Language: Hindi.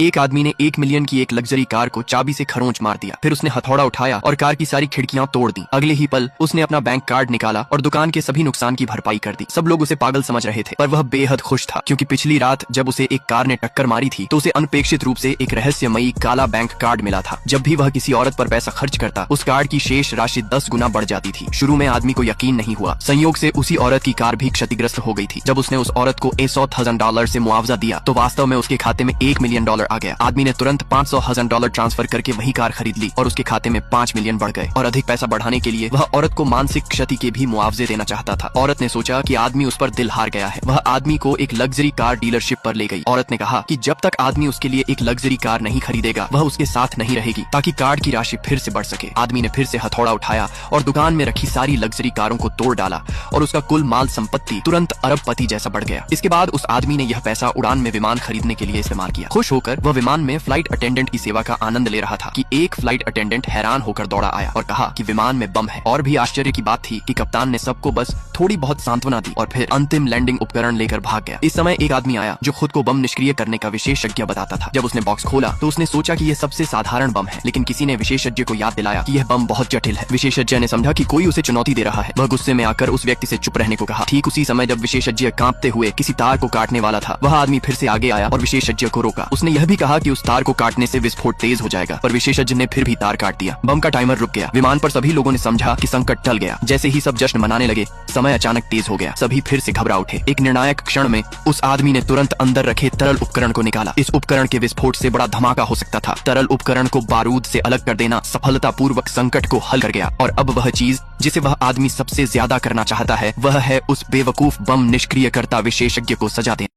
एक आदमी ने 1 मिलियन की एक लग्जरी कार को चाबी से खरोंच मार दिया। फिर उसने हथौड़ा उठाया और कार की सारी खिड़कियां तोड़ दी। अगले ही पल उसने अपना बैंक कार्ड निकाला और दुकान के सभी नुकसान की भरपाई कर दी। सब लोग उसे पागल समझ रहे थे, पर वह बेहद खुश था, क्योंकि पिछली रात जब उसे एक कार ने टक्कर मारी थी तो उसे अनपेक्षित रूप से एक रहस्यमयी काला बैंक कार्ड मिला था। जब भी वह किसी औरत पर पैसा खर्च करता, उस कार्ड की शेष राशि 10 गुना बढ़ जाती थी। शुरू में आदमी को यकीन नहीं हुआ। संयोग से उसी औरत की कार भी क्षतिग्रस्त हो गई थी। जब उसने उस औरत को $100,000 से मुआवजा दिया तो वास्तव में उसके खाते में $1 मिलियन आ गया। आदमी ने तुरंत $500,000 ट्रांसफर करके वही कार खरीद ली और उसके खाते में 5 मिलियन बढ़ गए। और अधिक पैसा बढ़ाने के लिए वह औरत को मानसिक क्षति के भी मुआवजे देना चाहता था। औरत ने सोचा कि आदमी उस पर दिल हार गया है। वह आदमी को एक लग्जरी कार डीलरशिप पर ले गई। औरत ने कहा कि जब तक आदमी उसके लिए एक लग्जरी कार नहीं खरीदेगा, वह उसके साथ नहीं रहेगी, ताकि कार्ड की राशि फिर से बढ़ सके। आदमी ने फिर से हथौड़ा उठाया और दुकान में रखी सारी लग्जरी कारों को तोड़ डाला और उसका कुल माल संपत्ति तुरंत अरबपति जैसा बढ़ गया। इसके बाद उस आदमी ने यह पैसा उड़ान में विमान खरीदने के लिए इस्तेमाल किया। खुश होकर वह विमान में फ्लाइट अटेंडेंट की सेवा का आनंद ले रहा था कि एक फ्लाइट अटेंडेंट हैरान होकर दौड़ा आया और कहा कि विमान में बम है। और भी आश्चर्य की बात थी कि कप्तान ने सबको बस थोड़ी बहुत सांत्वना दी और फिर अंतिम लैंडिंग उपकरण लेकर भाग गया। इस समय एक आदमी आया जो खुद को बम निष्क्रिय करने का विशेषज्ञ बताता था। जब उसने बॉक्स खोला तो उसने सोचा कि यह सबसे साधारण बम है, लेकिन किसी ने विशेषज्ञ को याद दिलाया कि यह बम बहुत जटिल है। विशेषज्ञ ने समझा कि कोई उसे चुनौती दे रहा है। वह गुस्से में आकर उस व्यक्ति से चुप रहने को कहा। ठीक उसी समय जब विशेषज्ञ कांपते हुए किसी तार को काटने वाला था, वह आदमी फिर से आगे आया और विशेषज्ञ को रोका। उसने यह भी कहा कि उस तार को काटने से विस्फोट तेज हो जाएगा, पर विशेषज्ञ ने फिर भी तार काट दिया। बम का टाइमर रुक गया। विमान पर सभी लोगों ने समझा कि संकट टल गया। जैसे ही सब जश्न मनाने लगे, समय अचानक तेज हो गया। सभी फिर से घबरा उठे। एक निर्णायक क्षण में उस आदमी ने तुरंत अंदर रखे तरल उपकरण को निकाला। इस उपकरण के विस्फोट से बड़ा धमाका हो सकता था। तरल उपकरण को बारूद से अलग कर देना सफलतापूर्वक संकट को हल कर गया। और अब वह चीज जिसे वह आदमी सबसे ज्यादा करना चाहता है, वह है उस बेवकूफ बम निष्क्रियकर्ता विशेषज्ञ को सजा देना।